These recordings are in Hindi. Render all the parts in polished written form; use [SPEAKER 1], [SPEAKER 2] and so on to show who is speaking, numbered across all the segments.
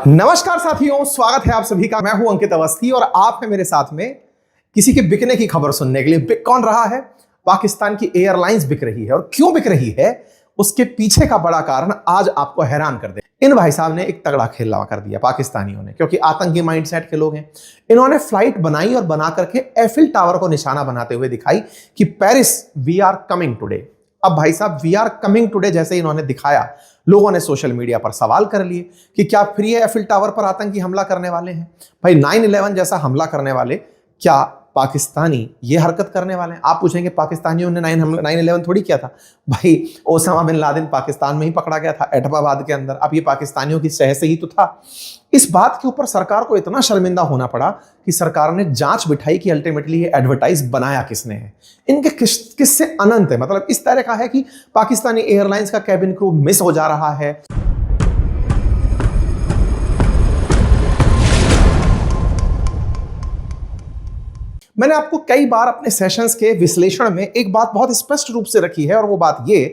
[SPEAKER 1] नमस्कार साथियों, स्वागत है आप सभी का। मैं हूं अंकित अवस्थी और आप हैं मेरे साथ में किसी के बिकने की खबर सुनने के लिए। बिक कौन रहा है? पाकिस्तान की एयरलाइंस बिक रही है। और क्यों बिक रही है उसके पीछे का बड़ा कारण आज आपको हैरान कर दे। इन भाई साहब ने एक तगड़ा खेल कर दिया पाकिस्तानियों ने, क्योंकि आतंकी माइंडसेट के लोग हैं। इन्होंने फ्लाइट बनाई और बना करके एफिल टावर को निशाना बनाते हुए दिखाई कि Paris we are coming today. अब भाई साहब वी आर कमिंग टुडे जैसे इन्होंने दिखाया, लोगों ने सोशल मीडिया पर सवाल कर लिए कि क्या फिर ये एफिल टावर पर आतंकी हमला करने वाले हैं? भाई 9/11 जैसा हमला करने वाले क्या पाकिस्तानी ये हरकत करने वाले हैं? आप पूछेंगे पाकिस्तानियों ने 9/11 थोड़ी किया था। भाई ओसामा बिन लादेन पाकिस्तान में ही पकड़ा गया था, एटबाबाद के अंदर। अब ये पाकिस्तानियों की सह से ही तो था। इस बात के ऊपर सरकार को इतना शर्मिंदा होना पड़ा कि सरकार ने जांच बिठाई कि अल्टीमेटली ये एडवर्टाइज बनाया किसने है। इनके किस्से अनंत है। मतलब इस तरह का है कि पाकिस्तानी एयरलाइंस का कैबिन क्रू मिस हो जा रहा है। मैंने आपको कई बार अपने सेशंस के विश्लेषण में एक बात बहुत स्पष्ट रूप से रखी है, और वो बात ये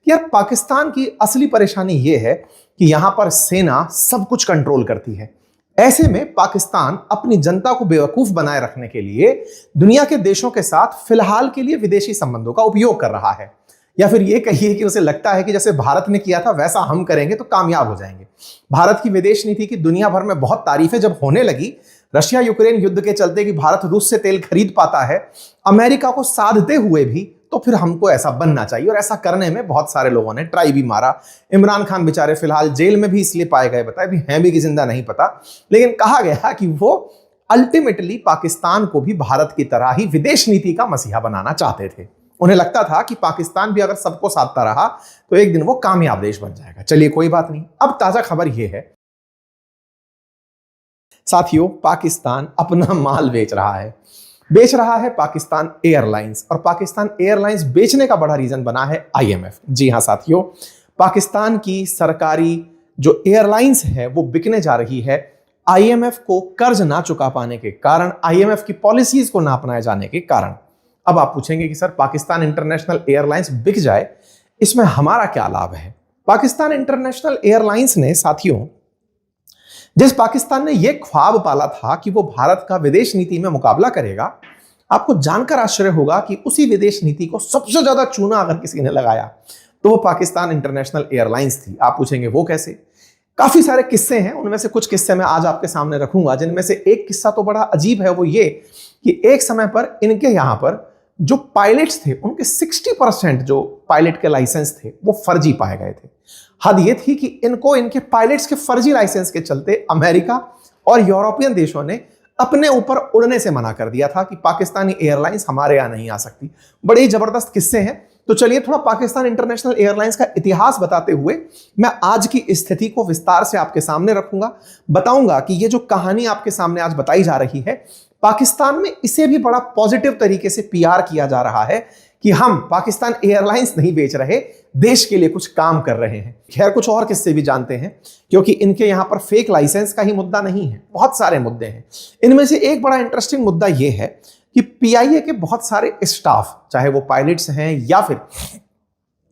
[SPEAKER 1] कि यार पाकिस्तान की असली परेशानी ये है कि यहां पर सेना सब कुछ कंट्रोल करती है। ऐसे में पाकिस्तान अपनी जनता को बेवकूफ बनाए रखने के लिए दुनिया के देशों के साथ फिलहाल के लिए विदेशी संबंधों का उपयोग कर रहा है। या फिर ये कहिए कि उसे लगता है कि जैसे भारत ने किया था वैसा हम करेंगे तो कामयाब हो जाएंगे। भारत की विदेश नीति की दुनिया भर में बहुत तारीफें जब होने लगी, रशिया यूक्रेन युद्ध के चलते कि भारत रूस से तेल खरीद पाता है, अमेरिका को साधते हुए भी, तो फिर हमको ऐसा बनना चाहिए। और ऐसा करने में बहुत सारे लोगों ने ट्राई भी मारा। इमरान खान बेचारे फिलहाल जेल में भी इसलिए पाए गए, बताए भी हैं भी कि जिंदा नहीं पता, लेकिन कहा गया कि वो अल्टीमेटली पाकिस्तान को भी भारत की तरह ही विदेश नीति का मसीहा बनाना चाहते थे। उन्हें लगता था कि पाकिस्तान भी अगर सबको साधता रहा तो एक दिन वो कामयाब देश बन जाएगा। चलिए कोई बात नहीं। अब ताजा खबर यह है साथियों, पाकिस्तान अपना माल बेच रहा है पाकिस्तान एयरलाइंस। और पाकिस्तान एयरलाइंस बेचने का बड़ा रीजन बना है आईएमएफ। जी हां साथियों, पाकिस्तान की सरकारी जो एयरलाइंस है वो बिकने जा रही है आईएमएफ को कर्ज ना चुका पाने के कारण, आईएमएफ की पॉलिसीज को ना अपनाए जाने के कारण। अब आप पूछेंगे कि सर पाकिस्तान इंटरनेशनल एयरलाइंस बिक जाए, इसमें हमारा क्या लाभ है? पाकिस्तान इंटरनेशनल एयरलाइंस ने साथियों, जिस पाकिस्तान ने यह ख्वाब पाला था कि वो भारत का विदेश नीति में मुकाबला करेगा, आपको जानकर आश्चर्य होगा कि उसी विदेश नीति को सबसे ज्यादा चूना अगर किसी ने लगाया तो वो पाकिस्तान इंटरनेशनल एयरलाइंस थी। आप पूछेंगे वो कैसे? काफी सारे किस्से हैं, उनमें से कुछ किस्से मैं आज आपके सामने रखूंगा, जिनमें से एक किस्सा तो बड़ा अजीब है। वो ये कि एक समय पर इनके यहां पर जो पायलट्स थे उनके 60% जो पायलट के लाइसेंस थे वो फर्जी पाए गए थे। हद ये थी कि इनके पायलट्स के फर्जी लाइसेंस के चलते अमेरिका और यूरोपियन देशों ने अपने ऊपर उड़ने से मना कर दिया था कि पाकिस्तानी एयरलाइंस हमारे यहां नहीं आ सकती। बड़े ही जबरदस्त किस्से हैं। तो चलिए थोड़ा पाकिस्तान इंटरनेशनल एयरलाइंस का इतिहास बताते हुए मैं आज की स्थिति को विस्तार से आपके सामने रखूंगा। बताऊंगा कि ये जो कहानी आपके सामने आज बताई जा रही है, पाकिस्तान में इसे भी बड़ा पॉजिटिव तरीके से पीआर किया जा रहा है कि हम पाकिस्तान एयरलाइंस नहीं बेच रहे, देश के लिए कुछ काम कर रहे हैं। खैर कुछ और किस्से भी जानते हैं, क्योंकि इनके यहां पर फेक लाइसेंस का ही मुद्दा नहीं है, बहुत सारे मुद्दे हैं। इनमें से एक बड़ा इंटरेस्टिंग मुद्दा यह है कि पीआईए के बहुत सारे स्टाफ, चाहे वो पायलट्स हैं या फिर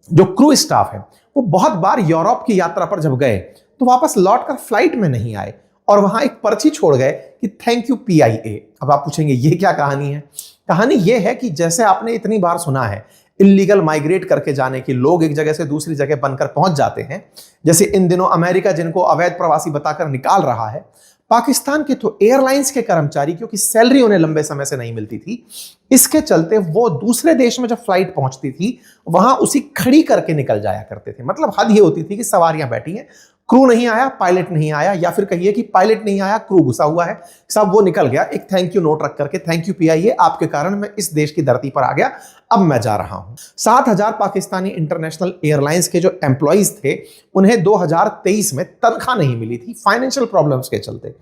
[SPEAKER 1] जो क्रू स्टाफ है, वो बहुत बार यूरोप की यात्रा पर जब गए तो वापस लौटकर फ्लाइट में नहीं आए और वहां एक पर्ची छोड़ गए कि थैंक यू पीआईए। अब आप पूछेंगे ये क्या कहानी है? कहानी ये है कि जैसे आपने इतनी बार सुना है इल्लीगल माइग्रेट करके जाने की, लोग एक जगह से दूसरी जगह बनकर पहुंच जाते हैं, जैसे इन दिनों अमेरिका जिनको अवैध प्रवासी बताकर निकाल रहा है, पाकिस्तान के तो एयरलाइंस के कर्मचारी, क्योंकि सैलरी उन्हें लंबे समय से नहीं मिलती थी, इसके चलते वो दूसरे देश में जब फ्लाइट पहुंचती थी वहां उसी खड़ी करके निकल जाया करते थे। मतलब हद ये होती थी कि सवारियां बैठी हैं, क्रू नहीं आया, पायलट नहीं आया, या फिर कहिए कि पायलट नहीं आया, क्रू घुसा हुआ है, सब वो निकल गया, एक थैंक यू नोट रख करके, थैंक यू पीआईए, आपके कारण मैं इस देश की धरती पर आ गया, अब मैं जा रहा हूं। 7,000 पाकिस्तानी इंटरनेशनल एयरलाइंस के जो एम्प्लॉइज थे उन्हें 2023 में तनख्वाह नहीं मिली थी फाइनेंशियल प्रॉब्लम्स के चलते।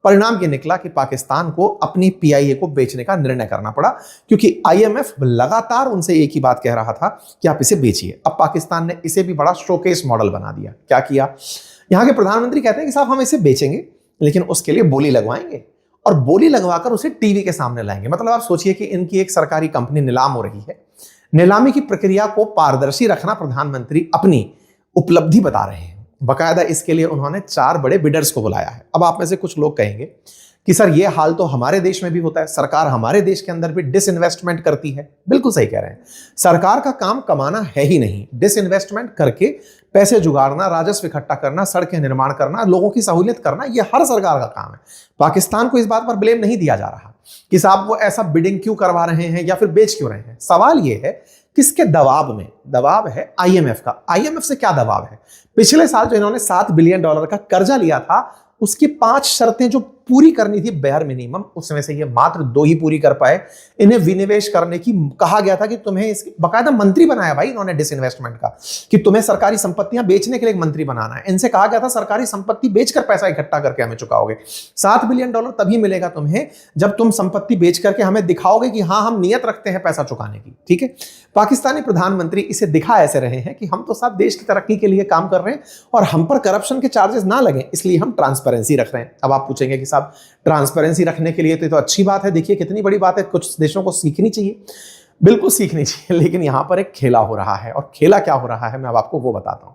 [SPEAKER 1] परिणाम ये निकला कि पाकिस्तान को अपनी पीआईए को बेचने का निर्णय करना पड़ा, क्योंकि आईएमएफ लगातार उनसे एक ही बात कह रहा था कि आप इसे बेचिए। अब पाकिस्तान ने इसे भी बड़ा शोकेस मॉडल बना दिया। क्या किया? यहाँ के प्रधानमंत्री कहते हैं कि साहब हम इसे बेचेंगे, लेकिन उसके लिए बोली लगवाएंगे और बोली लगवाकर उसे टीवी के सामने लाएंगे। मतलब आप सोचिए कि इनकी एक सरकारी कंपनी नीलाम हो रही है, नीलामी की प्रक्रिया को पारदर्शी रखना प्रधानमंत्री अपनी उपलब्धि बता रहे हैं। बकायदा इसके लिए उन्होंने 4 बड़े बिडर्स को बुलाया है। अब आप में से कुछ लोग कहेंगे कि सर ये हाल तो हमारे देश में भी होता है, सरकार हमारे देश के अंदर भी डिसइन्वेस्टमेंट करती है। बिल्कुल सही कह रहे हैं, सरकार का काम कमाना है ही नहीं, डिसइन्वेस्टमेंट करके पैसे जुगाड़ना, राजस्व इकट्ठा करना, सड़कें निर्माण करना, लोगों की सहूलियत करना, ये हर सरकार का काम है। पाकिस्तान को इस बात पर ब्लेम नहीं दिया जा रहा कि साहब वो ऐसा बिडिंग क्यों करवा रहे हैं या फिर बेच क्यों रहे हैं। सवाल ये है किसके दबाव में? दबाव है आईएमएफ का। आईएमएफ से क्या दबाव है? पिछले साल जो इन्होंने $7 बिलियन का कर्जा लिया था, उसकी 5 शर्तें जो पूरी करनी थी बेयर मिनिमम, उसमें से ये मात्र 2 ही पूरी कर पाए। इन्हें विनिवेश करने की कहा गया था कि तुम्हें इसकी बकायदा मंत्री बनाया भाई इन्होंने डिसइन्वेस्टमेंट का, कि तुम्हें सरकारी संपत्तियां बेचने के लिए एक मंत्री बनाना है। इनसे कहा गया था सरकारी संपत्ति बेचकर पैसा इकट्ठा करके हमें चुकाओगे। $7 बिलियन तभी मिलेगा तुम्हें जब तुम संपत्ति बेच करके हमें दिखाओगे कि हाँ हम नियत रखते हैं पैसा चुकाने की। ठीक है, पाकिस्तानी प्रधानमंत्री इसे दिखा ऐसे रहे हैं कि हम तो साहब देश की तरक्की के लिए काम कर रहे हैं और हम पर करप्शन के चार्जेस ना लगे, इसलिए हम ट्रांसपेरेंसी रख रहे हैं। अब आप पूछेंगे कि साहब ट्रांसपेरेंसी रखने के लिए तो अच्छी बात है, देखिए कितनी बड़ी बात है, कुछ देशों को सीखनी चाहिए। बिल्कुल सीखनी चाहिए, लेकिन यहां पर एक खेला हो रहा है, और खेला क्या हो रहा है मैं अब आपको वो बताता हूं।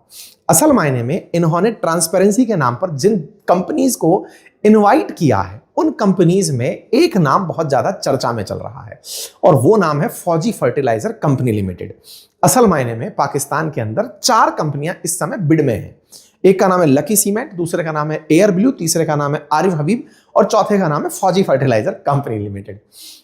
[SPEAKER 1] असल मायने में इन्होंने ट्रांसपेरेंसी के नाम पर जिन कंपनीज को इनवाइट किया है, उन कंपनीज में एक नाम बहुत ज्यादा चर्चा में चल रहा है, और वो नाम है फौजी फर्टिलाइजर कंपनी लिमिटेड। असल मायने में पाकिस्तान के अंदर 4 कंपनियां इस समय बिड में हैं। एक का नाम है लकी सीमेंट, दूसरे का नाम है एयर ब्लू, तीसरे का नाम है आरिफ हबीब, और चौथे का नाम है फौजी फर्टिलाइजर कंपनी लिमिटेड।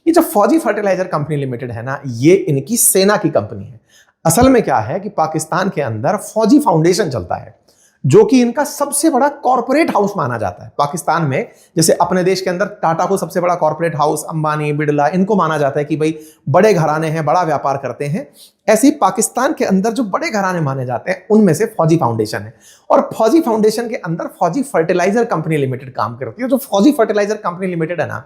[SPEAKER 1] ये जो फौजी फर्टिलाइजर कंपनी लिमिटेड है ना, ये इनकी सेना की कंपनी है। असल में क्या है कि पाकिस्तान के अंदर फौजी फाउंडेशन चलता है, जो कि इनका सबसे बड़ा कॉर्पोरेट हाउस माना जाता है। पाकिस्तान में जैसे अपने देश के अंदर टाटा को सबसे बड़ा कॉर्पोरेट हाउस, अंबानी, बिड़ला, इनको माना जाता है कि भाई बड़े घराने हैं, बड़ा व्यापार करते हैं। ऐसे ही पाकिस्तान के अंदर जो बड़े घराने माने जाते हैं उनमें से फौजी फाउंडेशन है, और फौजी फाउंडेशन के अंदर फौजी फर्टिलाइजर कंपनी लिमिटेड काम करती है। जो फौजी फर्टिलाइजर कंपनी लिमिटेड है ना,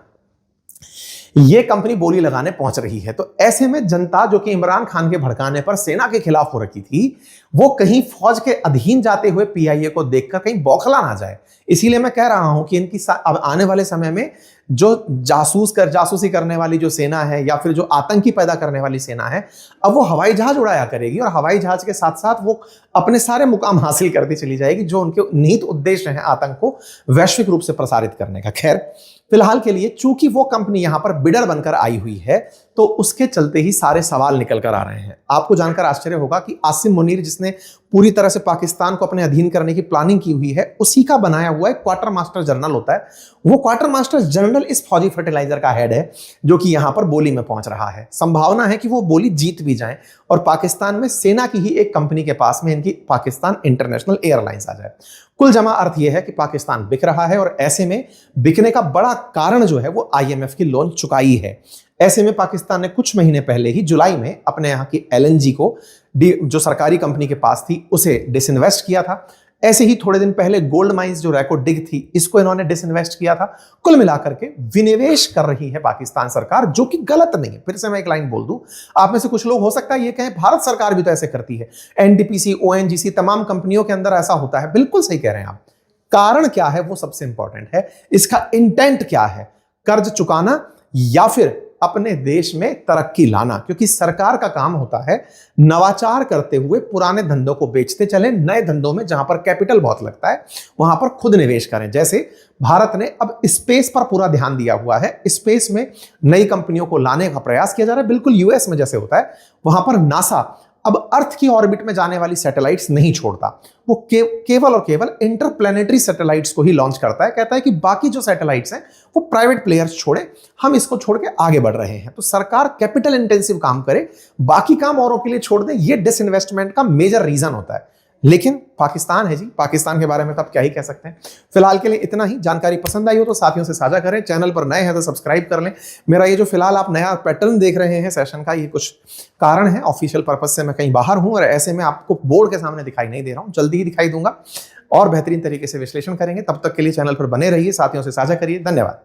[SPEAKER 1] ये कंपनी बोली लगाने पहुंच रही है। तो ऐसे में जनता जो कि इमरान खान के भड़काने पर सेना के खिलाफ हो रखी थी, वो कहीं फौज के अधीन जाते हुए पीआईए को देखकर कहीं बौखला ना जाए। इसीलिए मैं कह रहा हूं कि इनकी अब आने वाले समय में जो जासूसी करने वाली जो सेना है, या फिर जो आतंकी पैदा करने वाली सेना है, अब वो हवाई जहाज उड़ाया करेगी, और हवाई जहाज के साथ साथ वो अपने सारे मुकाम हासिल करती चली जाएगी जो उनके निहित उद्देश्य है आतंक को वैश्विक रूप से प्रसारित करने का। खैर, फिलहाल के लिए चूंकि वो कंपनी यहां पर बिडर बनकर आई हुई है, तो उसके चलते ही सारे सवाल निकल कर आ रहे हैं। आपको जानकर आश्चर्य होगा कि आसिम मुनीर, जिसने पूरी तरह से पाकिस्तान को अपने अधीन करने की प्लानिंग की हुई है, उसी का बनाया हुआ एक क्वार्टर मास्टर जनरल होता है। वो क्वार्टर मास्टर जनरल इस फौजी फर्टिलाइजर का हेड है, जो कि यहां पर बोली में पहुंच रहा है। संभावना है कि वो बोली जीत भी जाए और पाकिस्तान में सेना की ही एक कंपनी के पास में इनकी पाकिस्तान इंटरनेशनल एयरलाइंस आ जाए। कुल जमा अर्थ यह है कि पाकिस्तान बिक रहा है, और ऐसे में बिकने का बड़ा कारण जो है वो आईएमएफ की लोन चुकाई है। ऐसे में पाकिस्तान ने कुछ महीने पहले ही जुलाई में अपने यहाँ की एलएनजी को, जो सरकारी कंपनी के पास थी, उसे डिसइन्वेस्ट किया था। ऐसे ही थोड़े दिन पहले गोल्ड माइंस जो रैको डिग थी, इसको इन्होंने डिसइन्वेस्ट किया था। कुल मिलाकर के विनिवेश कर रही है पाकिस्तान सरकार, जो कि गलत नहीं है। फिर से मैं एक लाइन बोल दूं, आप में से कुछ लोग हो सकता है ये कहें भारत सरकार भी तो ऐसे करती है, एनटीपीसी, ओएनजीसी, तमाम कंपनियों के अंदर ऐसा होता है। बिल्कुल सही कह रहे हैं आप। कारण क्या है वो सबसे इंपॉर्टेंट है, इसका इंटेंट क्या है, कर्ज चुकाना या फिर अपने देश में तरक्की लाना। क्योंकि सरकार का काम होता है नवाचार करते हुए पुराने धंधों को बेचते चले, नए धंधों में जहां पर कैपिटल बहुत लगता है वहां पर खुद निवेश करें। जैसे भारत ने अब स्पेस पर पूरा ध्यान दिया हुआ है, स्पेस में नई कंपनियों को लाने का प्रयास किया जा रहा है, बिल्कुल यूएस में जैसे होता है। वहां पर नासा अब अर्थ की ऑर्बिट में जाने वाली सैटेलाइट्स नहीं छोड़ता, वो केवल और केवल इंटरप्लैनेटरी सैटेलाइट्स को ही लॉन्च करता है। कहता है कि बाकी जो सैटेलाइट्स हैं वो प्राइवेट प्लेयर्स छोड़े, हम इसको छोड़ के आगे बढ़ रहे हैं। तो सरकार कैपिटल इंटेंसिव काम करे, बाकी काम औरों के लिए छोड़ दे, ये डिसइन्वेस्टमेंट का मेजर रीजन होता है। लेकिन पाकिस्तान है जी, पाकिस्तान के बारे में तो आप क्या ही कह सकते हैं। फिलहाल के लिए इतना ही। जानकारी पसंद आई हो तो साथियों से साझा करें, चैनल पर नए हैं तो सब्सक्राइब कर लें। मेरा ये जो फिलहाल आप नया पैटर्न देख रहे हैं सेशन का, ये कुछ कारण है, ऑफिशियल पर्पज से मैं कहीं बाहर हूं और ऐसे में आपको बोर्ड के सामने दिखाई नहीं दे रहा हूं, जल्दी ही दिखाई दूंगा और बेहतरीन तरीके से विश्लेषण करेंगे। तब तक के लिए चैनल पर बने रहिए, साथियों से साझा करिए। धन्यवाद।